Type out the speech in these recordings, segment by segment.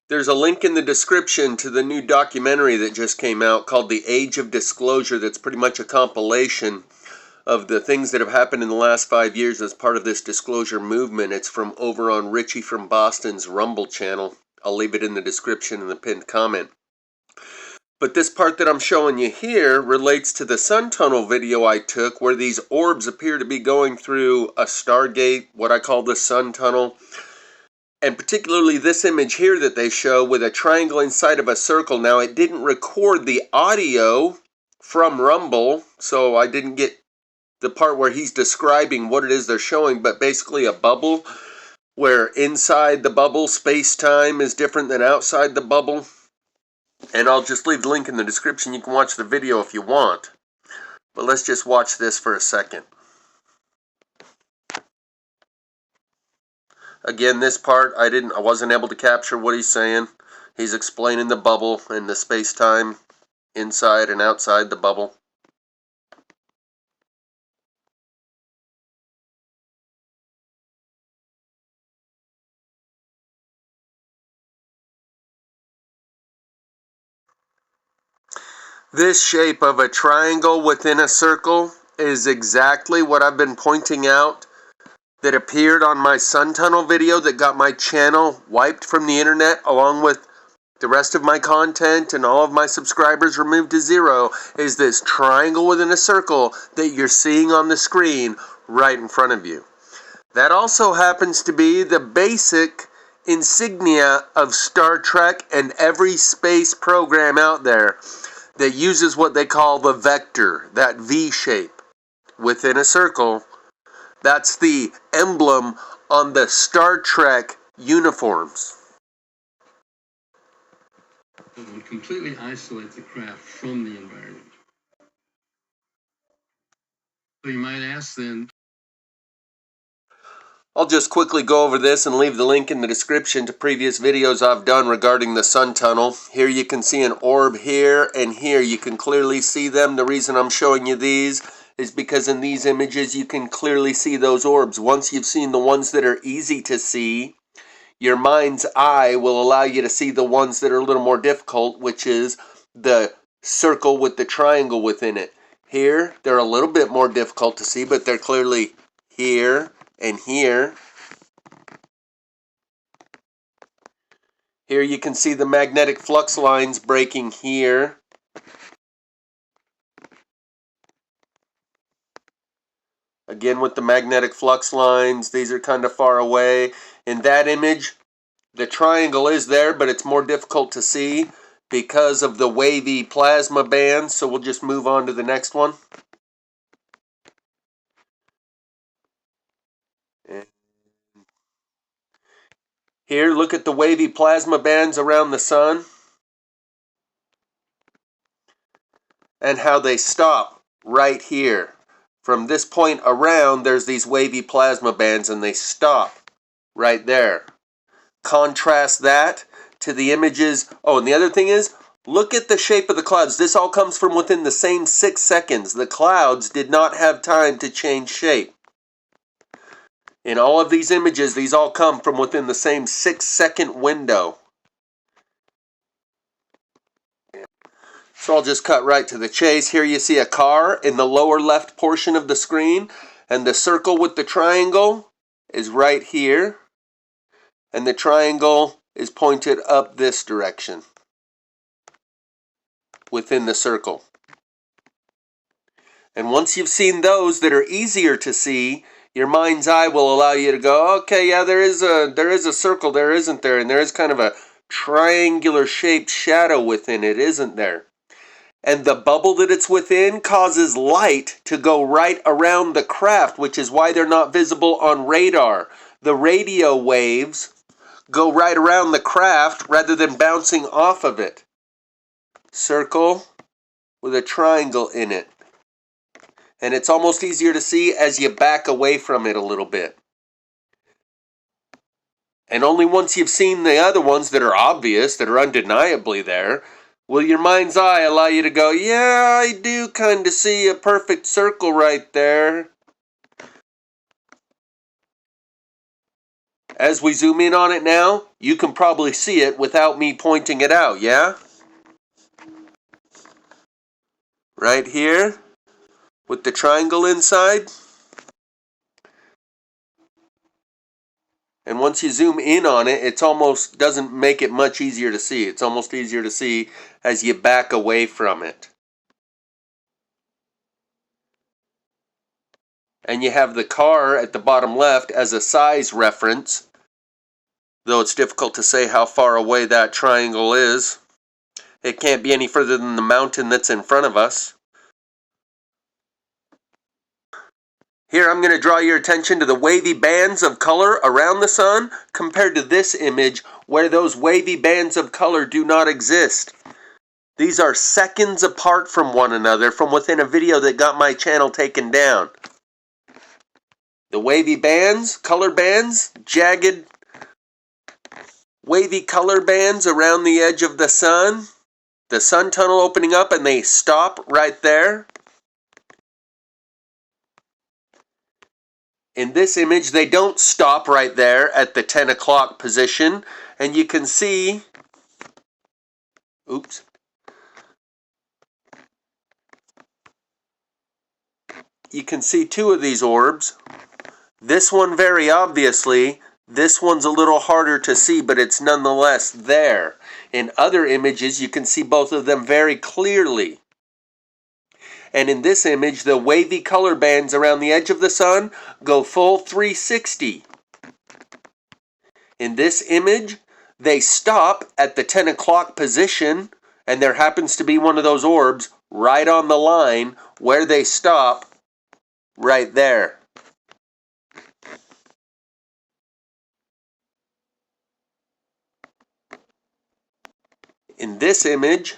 There's a link in the description to the new documentary that just came out called The Age of Disclosure that's pretty much a compilation of the things that have happened in the last 5 years as part of this disclosure movement. It's from over on Richie from Boston's Rumble channel. I'll leave it in the description in the pinned comment. But this part that I'm showing you here relates to the sun tunnel video I took where these orbs appear to be going through a stargate, what I call the sun tunnel. And particularly this image here that they show with a triangle inside of a circle. Now, it didn't record the audio from Rumble, so I didn't get the part where he's describing what it is they're showing, but basically a bubble where inside the bubble space-time is different than outside the bubble. And I'll just leave the link in the description. You can watch the video if you want. But let's just watch this for a second. Again, this part I wasn't able to capture what he's saying. He's explaining the bubble and the space-time inside and outside the bubble. This shape of a triangle within a circle is exactly what I've been pointing out that appeared on my sun tunnel video that got my channel wiped from the internet along with the rest of my content and all of my subscribers removed to 0, is this triangle within a circle that you're seeing on the screen right in front of you. That also happens to be the basic insignia of Star Trek and every space program out there that uses what they call the vector, that V shape within a circle. That's the emblem on the Star Trek uniforms. It would completely isolate the craft from the environment. So you might ask then, I'll just quickly go over this and leave the link in the description to previous videos I've done regarding the sun tunnel. Here you can see an orb here and here. You can clearly see them. The reason I'm showing you these is because in these images you can clearly see those orbs. Once you've seen the ones that are easy to see, your mind's eye will allow you to see the ones that are a little more difficult, which is the circle with the triangle within it. Here, they're a little bit more difficult to see, but they're clearly here and here. Here you can see the magnetic flux lines breaking here. Again with the magnetic flux lines, these are kind of far away. In that image, the triangle is there, but it's more difficult to see because of the wavy plasma bands. So we'll just move on to the next one. Here, look at the wavy plasma bands around the sun and how they stop right here. From this point around, there's these wavy plasma bands and they stop right there. Contrast that to the images. Oh, and the other thing is, look at the shape of the clouds. This all comes from within the same 6 seconds. The clouds did not have time to change shape. In all of these images, these all come from within the same 6-second window. So I'll just cut right to the chase. Here you see a car in the lower left portion of the screen, and the circle with the triangle is right here, and the triangle is pointed up this direction within the circle. And once you've seen those that are easier to see, your mind's eye will allow you to go, okay, yeah, there is a circle there, isn't there? And there is kind of a triangular shaped shadow within it, isn't there? And the bubble that it's within causes light to go right around the craft, which is why they're not visible on radar. The radio waves go right around the craft rather than bouncing off of it. Circle with a triangle in it. And it's almost easier to see as you back away from it a little bit. And only once you've seen the other ones that are obvious, that are undeniably there, will your mind's eye allow you to go, yeah, I do kind of see a perfect circle right there. As we zoom in on it now, you can probably see it without me pointing it out, yeah? Right here, with the triangle inside. And once you zoom in on it, it's almost doesn't make it much easier to see. It's almost easier to see as you back away from it. And you have the car at the bottom left as a size reference, though it's difficult to say how far away that triangle is. It can't be any further than the mountain that's in front of us. Here I'm going to draw your attention to the wavy bands of color around the sun compared to this image where those wavy bands of color do not exist. These are seconds apart from one another from within a video that got my channel taken down. The wavy bands, color bands, jagged wavy color bands around the edge of the sun tunnel opening up and they stop right there. In this image, they don't stop right there at the 10 o'clock position, and you can see, oops, you can see two of these orbs. This one very obviously, this one's a little harder to see, but it's nonetheless there. In other images, you can see both of them very clearly. And in this image, the wavy color bands around the edge of the sun go full 360. In this image, they stop at the 10 o'clock position, and there happens to be one of those orbs right on the line where they stop right there. In this image,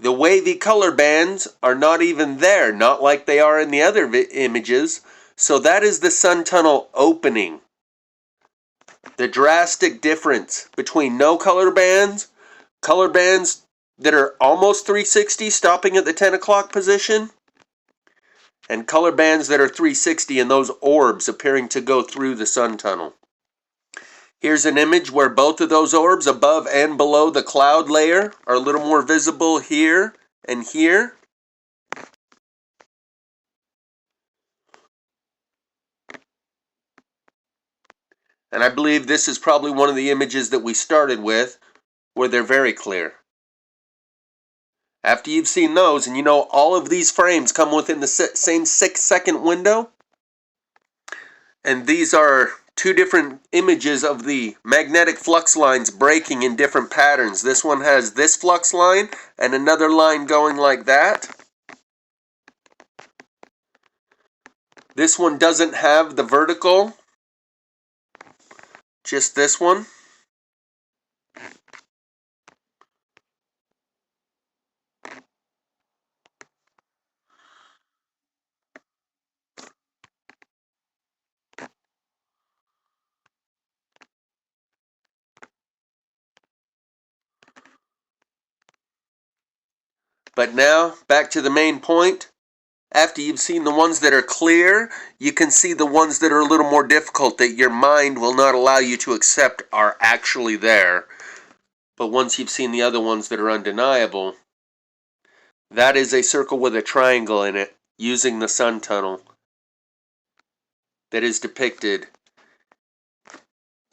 the wavy color bands are not even there, not like they are in the other images. So that is the sun tunnel opening. The drastic difference between no color bands that are almost 360 stopping at the 10 o'clock position, and color bands that are 360 and those orbs appearing to go through the sun tunnel. Here's an image where both of those orbs above and below the cloud layer are a little more visible here and here. And I believe this is probably one of the images that we started with where they're very clear. After you've seen those, and you know all of these frames come within the same 6-second window, and these are two different images of the magnetic flux lines breaking in different patterns. This one has this flux line and another line going like that. This one doesn't have the vertical, just this one. But now, back to the main point. After you've seen the ones that are clear, you can see the ones that are a little more difficult that your mind will not allow you to accept are actually there. But once you've seen the other ones that are undeniable, that is a circle with a triangle in it using the sun tunnel that is depicted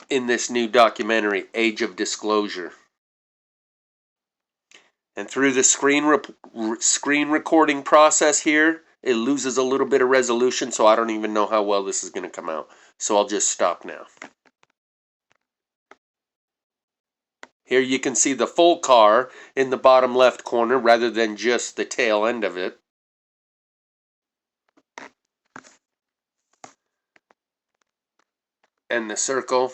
in this new documentary, Age of Disclosure. And through the screen recording process here, it loses a little bit of resolution, so I don't even know how well this is going to come out. So I'll just stop now. Here you can see the full car in the bottom left corner rather than just the tail end of it. And the circle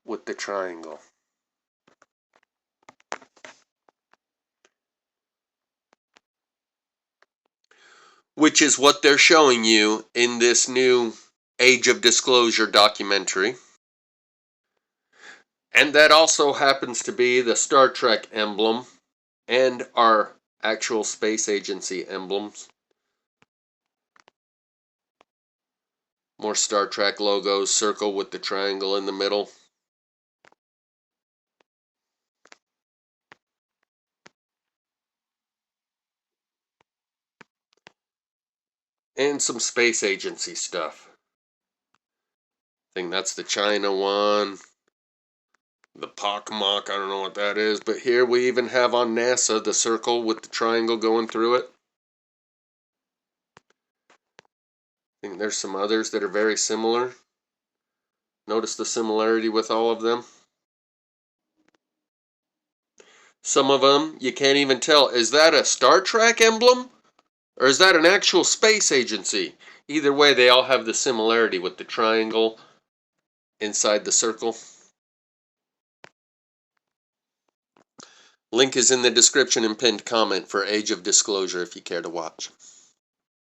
with the triangle. Which is what they're showing you in this new Age of Disclosure documentary. And that also happens to be the Star Trek emblem and our actual space agency emblems. More Star Trek logos, circle with the triangle in the middle. And some space agency stuff. I think that's the China one. The Pockmock, I don't know what that is. But here we even have on NASA the circle with the triangle going through it. I think there's some others that are very similar. Notice the similarity with all of them. Some of them, you can't even tell. Is that a Star Trek emblem? Or is that an actual space agency? Either way, they all have the similarity with the triangle inside the circle. Link is in the description and pinned comment for Age of Disclosure if you care to watch.